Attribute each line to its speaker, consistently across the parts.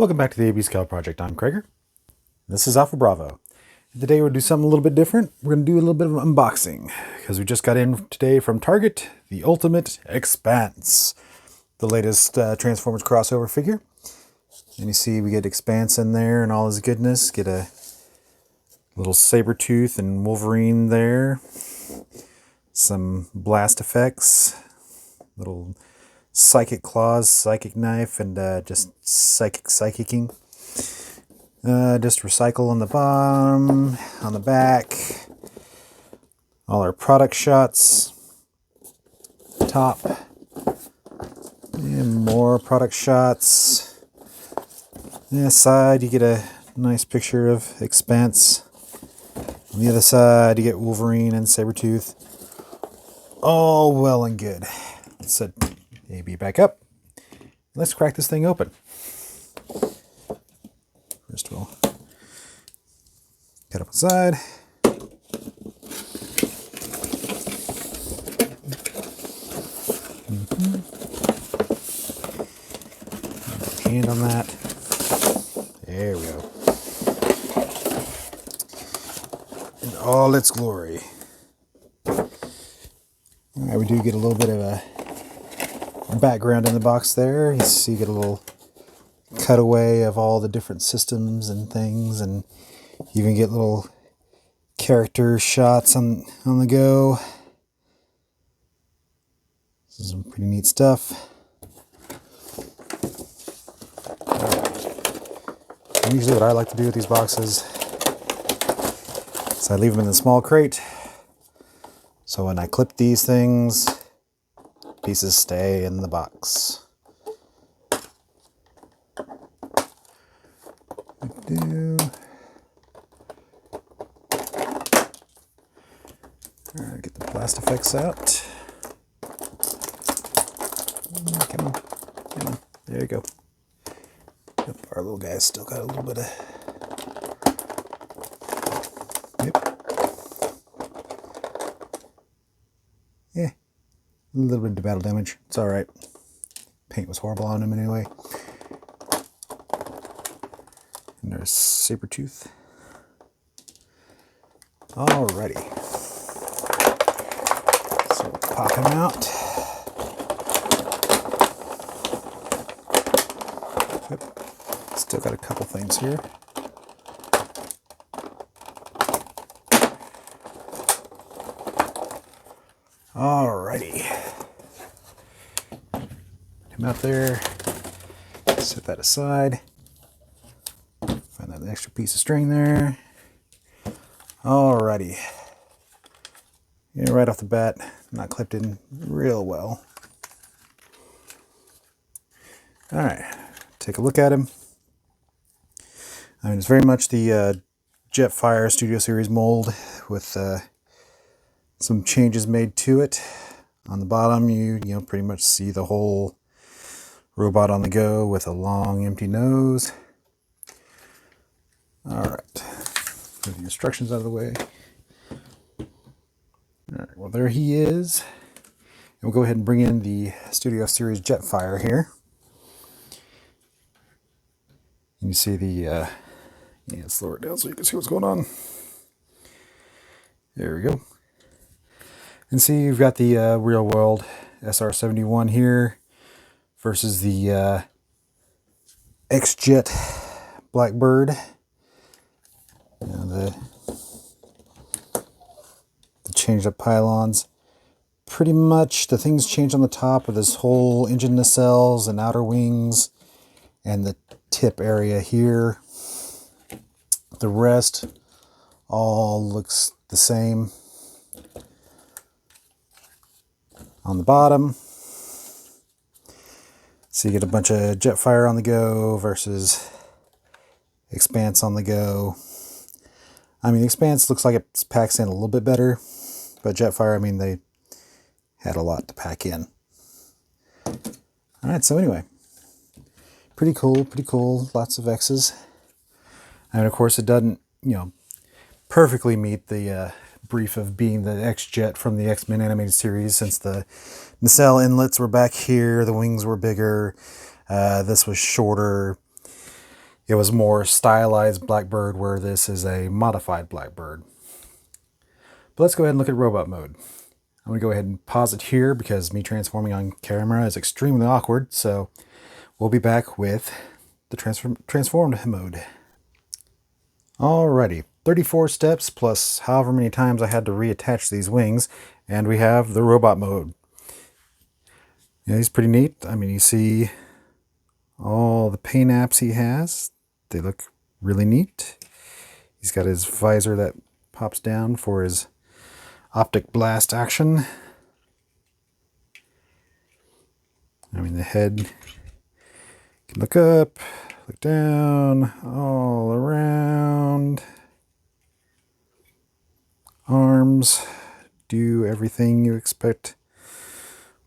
Speaker 1: Welcome back to the AB Scout Project. I'm Krager. This is Alpha Bravo. Today we'll do something a little bit different. We're going to do a little bit of unboxing because we just got in today from Target, the ultimate X-Spanse, the latest Transformers crossover figure. And you see we get X-Spanse in there and all his goodness. Get a little Sabretooth and Wolverine there. Some blast effects. Little psychic claws, psychic knife, and just psychicking. Just recycle on the bottom, on the back. All our product shots. Top. And more product shots. On the side, you get a nice picture of X-Spanse. On the other side, you get Wolverine and Sabretooth. All well and good. Let's set AB back up. Let's crack this thing open. First we'll cut up the side. Hand on that. There we go. In all its glory. Alright, we do get a little bit of a background in the box there. You see, you get a little cutaway of all the different systems and things, and you even get little character shots on the go. This is some pretty neat stuff. Usually what I like to do with these boxes is I leave them in the small crate, so when I clip these things, pieces stay in the box. Alright, get the blast effects out. Come on, come on. There you go. Yep, our little guy's still got a little bit of... Yep. Yeah, a little bit of battle damage. It's alright. Paint was horrible on him anyway. And there's Sabretooth. Alrighty. So we'll pop him out. Yep. Still got a couple things here. Alrighty. Put him out there. Set that aside. Find that extra piece of string there. Alrighty. Yeah, right off the bat, not clipped in real well. Alright, take a look at him. I mean, it's very much the Jetfire Studio Series mold with some changes made to it. On the bottom, you pretty much see the whole robot on the go with a long, empty nose. Alright, move the instructions out of the way. Alright, well there he is. And we'll go ahead and bring in the Studio Series Jetfire here. And you see the, yeah, let's lower it down so you can see what's going on. There we go. And see, you've got the real world SR-71 here versus the X-Jet Blackbird. The changed up pylons. Pretty much the things changed on the top of this whole engine nacelles and outer wings and the tip area here. The rest all looks the same. On the bottom, so you get a bunch of Jetfire on the go versus X-Spanse on the go. I mean, X-Spanse looks like it packs in a little bit better, but Jetfire, I mean, they had a lot to pack in. Alright, so anyway, pretty cool, lots of X's. And of course it doesn't, perfectly meet the brief of being the X-Jet from the X-Men animated series, since the nacelle inlets were back here, the wings were bigger, this was shorter. it was more stylized Blackbird, where this is a modified Blackbird. But let's go ahead and look at robot mode. I'm going to go ahead and pause it here because me transforming on camera is extremely awkward, so we'll be back with the transformed mode. Alrighty, 34 steps plus however many times I had to reattach these wings, and we have the robot mode. Yeah, he's pretty neat. I mean, you see all the paint apps he has. They look really neat. He's got his visor that pops down for his optic blast action. I mean, the head can look up, look down, all around. Arms do everything you expect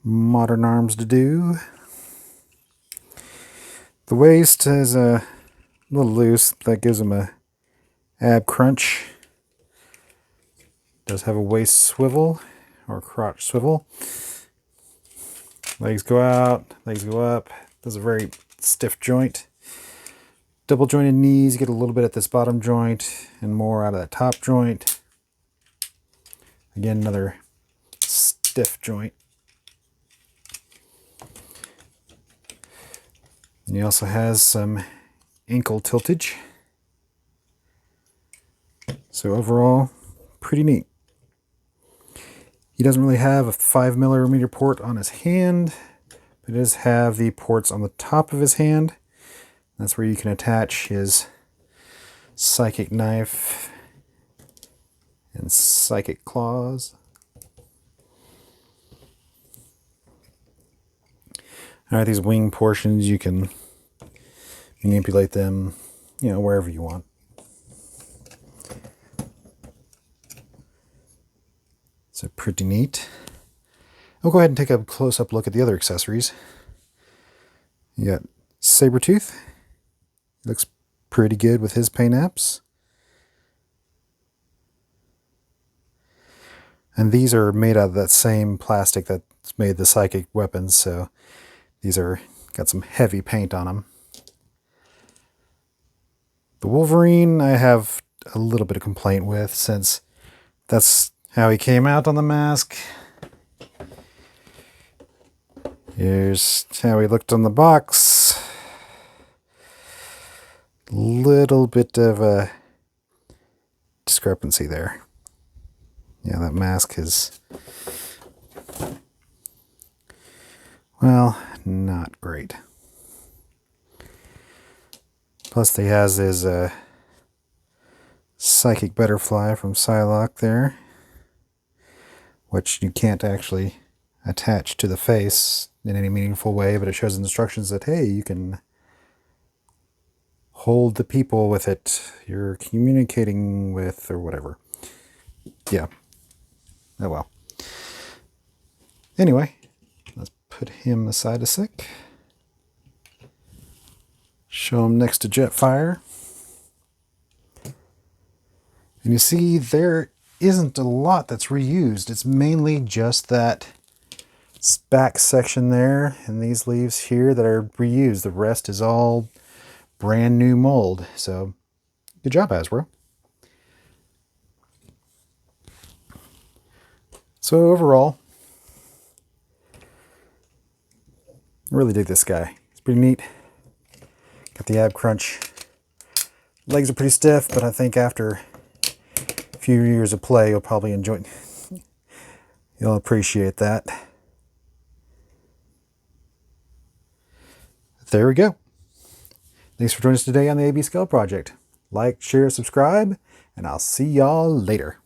Speaker 1: modern arms to do. The waist is a little loose. That gives him a ab crunch. Does have a waist swivel or crotch swivel. Legs go out, legs go up. Does a very stiff joint. Double jointed knees, you get a little bit at this bottom joint and more out of that top joint. Again, another stiff joint. And he also has some ankle tiltage. So overall, pretty neat. He doesn't really have a 5mm port on his hand, but it does have the ports on the top of his hand. That's where you can attach his psychic knife and psychic claws. Alright, these wing portions, you can manipulate them, wherever you want. So pretty neat. I'll go ahead and take a close-up look at the other accessories. You got Sabretooth. Looks pretty good with his paint apps. And these are made out of that same plastic that's made the psychic weapons, so these are got some heavy paint on them. The Wolverine I have a little bit of complaint with, since that's how he came out on the mask. Here's how he looked on the box. Little bit of a discrepancy there. Yeah, that mask is, well, not great. Plus he has his psychic butterfly from Psylocke there, which you can't actually attach to the face in any meaningful way, but it shows instructions that, hey, you can hold the people with it you're communicating with, or whatever. Yeah. Oh well. Anyway, let's put him aside a sec. Show him next to Jetfire. And you see there isn't a lot that's reused. It's mainly just that back section there and these leaves here that are reused. The rest is all brand new mold. So good job, Hasbro. So overall, I really dig this guy. It's pretty neat. Got the ab crunch. Legs are pretty stiff, but I think after a few years of play, you'll probably enjoy it. You'll appreciate that. There we go. Thanks for joining us today on the AB Scale Project. Like, share, subscribe, and I'll see y'all later.